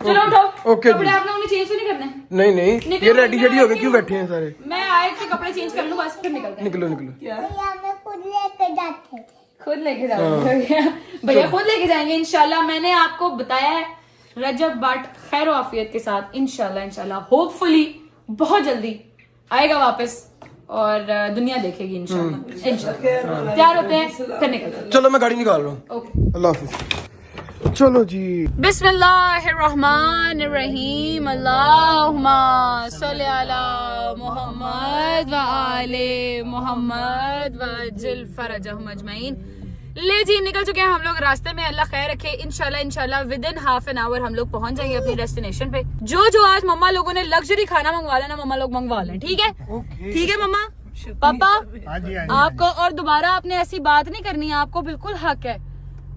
चलो उठो। ओके कपड़े जी। आप लोगों ने चेंज तो नहीं करने? नहीं नहीं, निकलो, ये रेडी मैं शेडी हो गए, आती क्यों हूँ। बैठे हैं सारे? मैं आए थे कपड़े चेंज कर लूं बस, फिर निकलते हैं। निकलो निकलो। खुद लेके जाओगे? भैया खुद लेके जाएंगे इंशाल्लाह। मैंने आपको बताया है रजब बट खैर आफियत के साथ इंशाल्लाह होपफुली बहुत जल्दी आएगा वापस और दुनिया देखेगी इंशाल्लाह। तैयार होते हैं फिर निकलते हैं। चलो मैं गाड़ी निकाल रहा हूँ। ओके, अल्लाह हाफिज। चलो जी। बिस्मिल्लाहिर्रहमानिर्रहीम। अल्लाहुम्मा सल्ली अला मुहम्मद व आले मुहम्मद व अज्जिल फरजहुम अजमईन। ले जी, निकल चुके हैं हम लोग रास्ते में। अल्लाह खैर रखे। इंशाल्लाह with in half an hour हम लोग पहुंच जाएंगे अपनी डेस्टिनेशन पे। जो आज मम्मा लोगों ने लग्जरी खाना मंगवा लेना, मम्मा लोग मंगवा लें। ठीक है? ठीक है मम्मा पापा, आपको और दोबारा आपने ऐसी बात नहीं करनी है। आपको बिल्कुल हक है,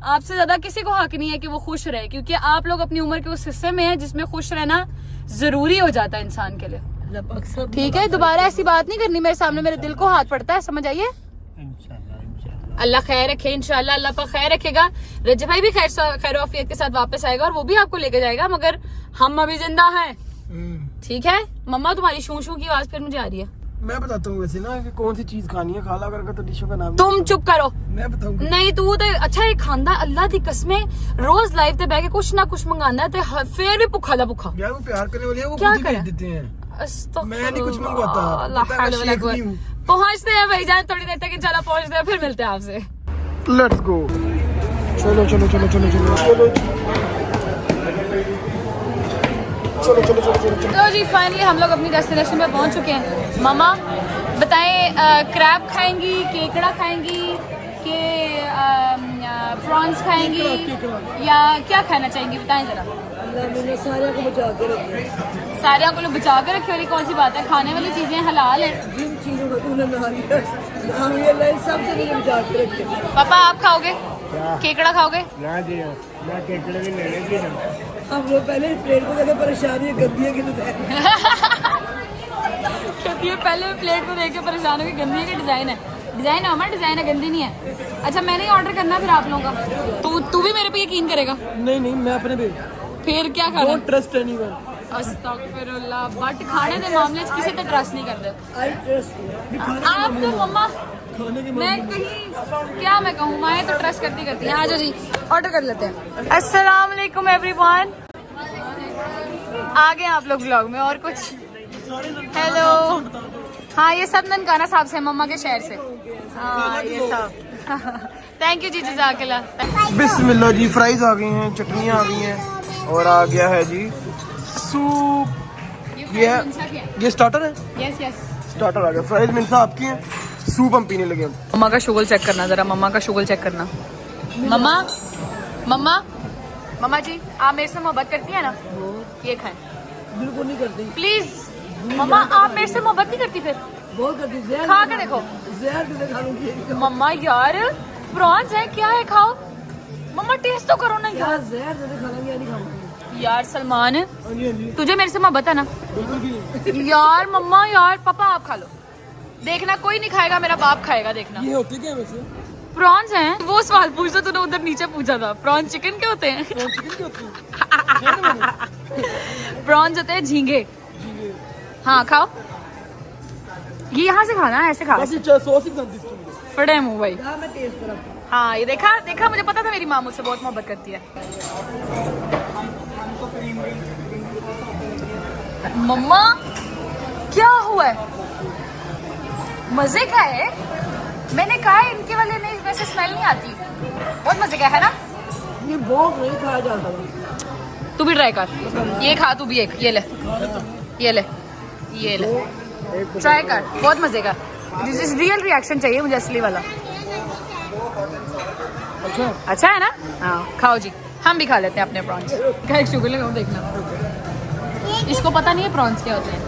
आपसे ज्यादा किसी को हक नहीं है कि वो खुश रहे, क्योंकि आप लोग अपनी उम्र के उस हिस्से में हैं जिसमें खुश रहना जरूरी हो जाता है इंसान के लिए। ठीक है? दोबारा ऐसी बात नहीं करनी मेरे सामने, मेरे दिल को हाथ पड़ता है, समझ आइए। अल्लाह खैर रखे इंशाल्लाह, अल्लाह पर खैर रखेगा। रजब भाई भी खैर आफियत के साथ वापस आएगा और वो भी आपको लेके जाएगा, मगर हम अभी जिंदा हैं। ठीक है? मम्मा तुम्हारी शू शू की आवाज फिर मुझे आ रही है। मैं बताता हूँ वैसे ना कि कौन सी चीज खानी है। खाला करके तो डिशों का नाम तुम चुप करो। मैं बताऊंगा। नहीं तू तो अच्छा एक खांदा अल्लाह दी कसमें रोज लाइव ते बैठ के कुछ ना कुछ मंगाना ते फिर भी भुखा दा भुखा। यार वो प्यार करने वाले हैं, वो क्या खुद ही करें? भेज देते हैं। अस्तगफुरुल्लाह। मैं नहीं कुछ मंगवाता। अल्लाह पता है, मैं हौल वला शेख नहीं हूँ। कुव्वत। पहुंचते हैं भाईजान, थोड़ी देर तक इंशाल्लाह पहुंचते हैं, फिर मिलते हैं आपसे। Let's go. चलो चलो चलो चलो चलो चलो चलो चलो चलो चलो चलो। तो जी फाइनली हम लोग अपनी डेस्टिनेशन पे पहुंच चुके हैं। मामा बताएं, क्रैब खाएंगी, केकड़ा खाएंगी कि प्रॉन्स खाएंगी या क्या खाना चाहेंगी? बताएं जरा। अल्लाह मैंने सारे को बचा के रखे। सारे को बचा के रखे वाली कौन सी बात है? खाने वाली चीजें हलाल है। जिन चीजों को तूने नहा लिया, हम ये लाइन सबसे नहीं बचा के रखे। पापा आप खाओगे केकड़ा? खाओगे? ना जी, मैं केकड़े भी ले लेगी ना। हम लोग पहले प्लेट को देखे परेशानी है, गंदी है कि कहती है पहले प्लेट को देख के परेशान हो, गंदी है कि डिजाइन है? डिजाइन है हमारा, डिजाइन है, गंदी नहीं है। अच्छा मैंने ही ऑर्डर करना फिर आप लोगों का। तू भी मेरे पे यकीन करेगा? नहीं नहीं, मैं अपने पे फिर क्या खाना? Don't trust anyone. अस्तगफिरुल्लाह। बट खाने के मामले में किसी पे ट्रस्ट नहीं करते आई ट्रस्ट। आप तो मम्मा, मैं कहीं क्या मैं कहूँ, माएँ तो ट्रस्ट करती करती हैं। आ जाओ जी, ऑर्डर कर लेते हैं। अस्सलाम वालेकुम एवरीवन। आ गए आप लोग ब्लॉग में और कुछ? हेलो। हाँ ये सब ननकाना साहब से, मम्मा के शहर से। हाँ ये सब। थैंक यू जी, जज़ाकल्लाह। बिस्मिल्लाह जी। फ्राइज आ गई हैं, चटनियाँ आ गई हैं और आ गया है जी सूप। ये स्टार्टर है। यस यस, स्टार्टर आ गया। फ्राइज मिनसा आपकी हैं, सूप हम पीने लगे। मम्मा का शुगर चेक करना जरा, मम्मा का शुगर चेक करना। मम्मा मम्मा मम्मा जी, आप मेरे से मोहब्बत करती है ना? ये खाएं। बिल्कुल नहीं करती। प्लीज मम्मा, आप मेरे से मोहब्बत नहीं करती? फिर बहुत करती। जहर खा के देखो। जहर भी खा लूंगी। मम्मा यार प्रॉन्स है, क्या है? खाओ मम्मा, टेस्ट तो करो ना क्या यार। जहर दे खा लूंगी या नहीं खाऊंगी? यार सलमान, तुझे मेरे से मोहब्बत है ना? यार मम्मा, यार पापा आप खा लो, देखना कोई नहीं खाएगा, मेरा बाप खाएगा, देखना। ये होते क्या वैसे? प्रॉन्स हैं। वो सवाल पूछता तूने उधर नीचे पूछा था। प्रॉन्स चिकन के होते हैं? प्रॉन्स होते हैं झींगे। हाँ खाओ, ये यहाँ से खाना, ऐसे खा। फटे मुंह भाई। हाँ मैं टेस्ट करा। हाँ ये देखा देखा, मुझे पता था मेरी माँ मुझसे बहुत मोहब्बत करती है। मम्मा क्या हुआ है? मजे का है? मैंने कहा है इनके वाले में वैसे स्मेल नहीं आती, बहुत मजे का है ना? ये बहुत नहीं खाया जाता। तू भी ट्राई कर, ये खा तू भी एक, ये ले ये ले ये ले, ट्राई कर, बहुत मजे का। दिस इज रियल रिएक्शन चाहिए मुझे, असली वाला। अच्छा है ना? हाँ खाओ जी, हम भी खा लेते हैं अपने प्रॉन्स। क्या एक शुगर लगाऊं, देखना। इसको पता नहीं है प्रॉन्स क्या होते हैं।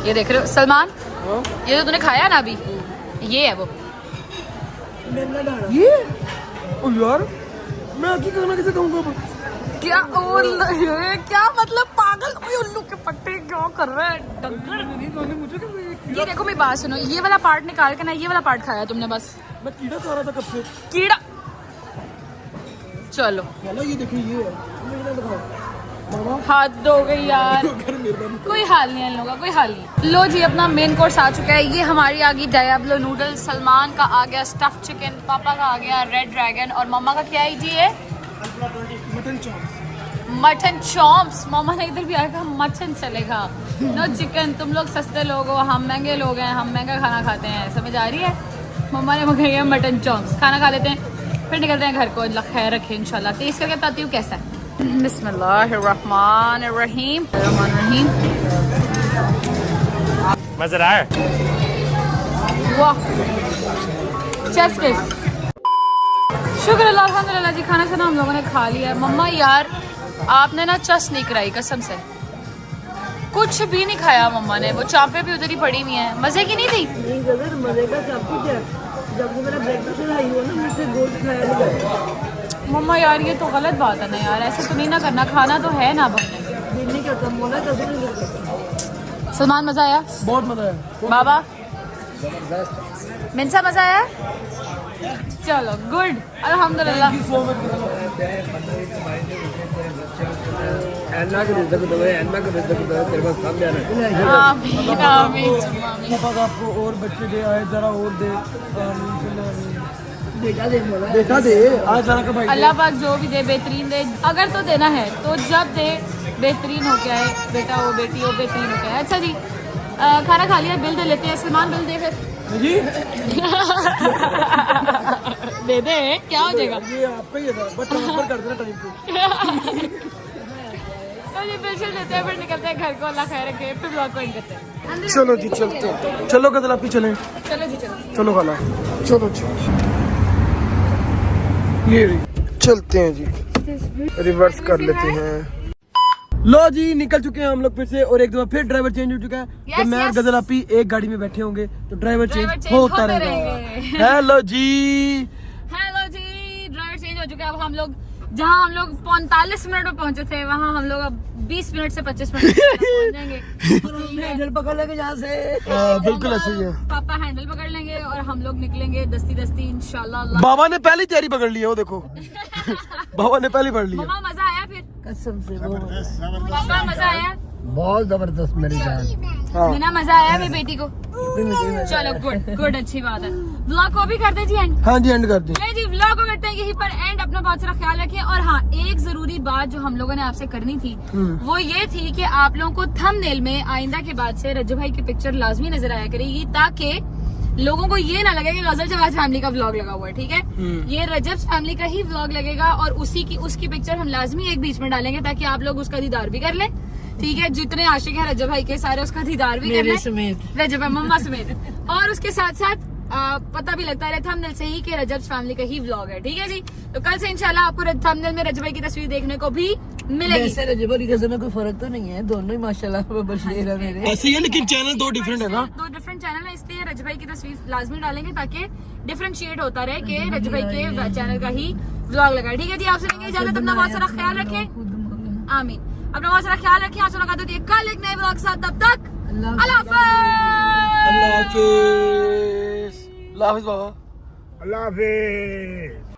ये देख रहे हो सलमान, ये जो तूने खाया ना अभी, ये है वो। ये ओ यार, मैं आगे खाना कैसे खाऊंगा? क्या क्या मतलब पागल, उल्लू के पट्टे क्या कर रहे हैं डंगर। ये देखो मेरी बात सुनो, ये वाला पार्ट निकाल के ना ये वाला पार्ट खाया तुमने बस। मैं कीड़ा खा रहा था कब से। कीड़ा, चलो ये देखिए, ये है। हाथ हो गई यार, कोई हाल नहीं है इन लोगों का, कोई हाल नहीं। लो जी, अपना मेन कोर्स आ चुका है। ये हमारी आ गई डायब्लो नूडल, सलमान का आ गया स्टफ चिकन, पापा का आ गया रेड ड्रैगन, और मम्मा का क्या है जी? ये मटन चॉम्प्स। मम्मा ने इधर भी आया, मटन चलेगा, नो चिकन। तुम लोग सस्ते लोग हो, हम महंगे लोग हैं, हम महंगा खाना खाते हैं, समझ आ रही है? मम्मा ने मंगाई है मटन चॉम्प्स। खाना खा लेते हैं, फिर निकलते हैं घर को। अल्लाह खैर रखे इंशाल्लाह। टेस्ट करके बताती हूँ कैसा है। बिस्मिल्लाहिर्रहमानिर्रहीम। मज़ेदार। वाह, चेस्ट किस। शुक्र अल्लाह, अल्हम्दुलिल्लाह जी। खाना खाना हम लोगों ने खा लिया है। मम्मा यार आपने ना चस नहीं कराई कसम से, कुछ भी नहीं खाया मम्मा ने। वो चापे भी उधर ही पड़ी हुई हैं, मजे की नहीं थी। नहीं गदर, मजे का सब कुछ है। जब से मेरा ब्रेकफास्ट चढ़ाई हो ना, मुझसे गोश्त खाया नहीं जाता। मम्मा यार ये तो गलत बात है ना यार, ऐसे तो नहीं ना करना, खाना तो है ना। दिल नहीं करता, मोना कसम नहीं करता। सलमान मजा आया? बहुत मजा है बाबा मिनसा मजा आया? चलो गुड, अल्हम्दुलिल्लाह। आमीन आमीन आमीन। आपको और बच्चे दे आए, जरा और दे। बेटा दे बोला, बेटा दे आज जरा का भाई। अल्लाह पाक जो भी दे बेहतरीन दे। अगर तो देना है तो जब दे बेहतरीन हो क्या है, बेटा हो बेटी हो बेहतरीन हो क्या है। अच्छा जी, खाना खा लिया, बिल दे लेते हैं। सलमान बिल दे फिर। जी दे दे, क्या हो जाएगा? ये आपका ही था, बस ट्रांसफर कर देना टाइम पे। तो जी बिल शिल देते हैं, फिर निकलते हैं घर को। अल्लाह खैर रखे, फिर ब्लॉग को एंड करते हैं। चलो जी चलते हैं। चलो कदल आप ही चलें। चलो जी चलो। चलो खाना, चलो ये चलते हैं जी, रिवर्स कर लेते हैं। लो जी निकल चुके हैं हम लोग फिर से, और एक दफा फिर ड्राइवर चेंज हो चुका है। Yes, तो मैं और yes. गदल आपी एक गाड़ी में बैठे होंगे तो ड्राइवर Driver चेंज change होता होते रहेगा। रहेंगे। हेलो जी, हेलो जी, ड्राइवर चेंज हो चुका है। अब हम लोग जहाँ हम लोग 45 मिनट में पहुंचे थे, वहाँ हम लोग अब 20 मिनट से 25 मिनट में पहुंच जाएंगे। हैंडल पकड़ लेके यहाँ से। बिल्कुल ऐसे ही है। पापा हैंडल पकड़ लेंगे और हम लोग निकलेंगे दस्ती दस्ती इंशाल्लाह। बाबा ने पहली तैयारी पकड़ ली है, वो देखो बाबा ने पहली पकड़ ली है। मम्मा मजा आया फिर? कसम से वो पापा मजा आया? बहुत जबरदस्त मेरी जान। बिना मजा आया मेरी बेटी को? चलो गुड गुड, अच्छी बात है। व्लॉग को भी कर दे जी एंड। हाँ जी एंड कर दी। नहीं जी, व्लॉग को करते हैं यहीं पर एंड। अपना बहुत सारा ख्याल रखें। और हाँ, एक जरूरी बात जो हम लोगों ने आपसे करनी थी वो ये थी कि आप लोगों को थंबनेल में आइंदा के बाद से रज्जू भाई की पिक्चर लाजमी नजर आया करेगी, ताकि लोगों को ये ना लगे कि गजल जवाज फैमिली का व्लॉग लगा हुआ है। ठीक है, ये रजब फैमिली का ही व्लॉग लगेगा और उसकी पिक्चर हम लाजमी एक बीच में डालेंगे ताकि आप लोग उसका दीदार भी कर लें। ठीक है, जितने आशिक हैं रजब भाई के सारे उसका दीदार भी कर लें, रजब मम्मा समेत। और उसके साथ साथ पता भी लगता है थंबनेल से ही कि रजब फैमिली का ही व्लॉग है। ठीक है जी, तो कल से इंशाल्लाह आपको थंबनेल में रजब भाई की तस्वीर देखने को भी मिलेगी। वैसे रजब और रजब में कोई फर्क तो नहीं है, दोनों ही माशाल्लाह बशीर है मेरे। ऐसे ही है, लेकिन चैनल दो डिफरेंट है ना। दो डिफरेंट चैनल है, इसलिए रजब भाई की तस्वीर लाजमी डालेंगे ताकि डिफरेंशिएट होता रहे कि रजब भाई के चैनल का ही व्लॉग लगा है। ठीक है जी, आपसे लेंगे इजाजत। अपना बहुत सारा ख्याल रखें। आमीन। अपना बहुत सारा ख्याल रखें। आपसे मुलाकात होती है कल एक नए व्लॉग के साथ। तब तक अल्लाह हाफिज़। अल्लाह हाफिज़। अल्लाह हाफिज़ बाबा। अल्लाह हाफिज।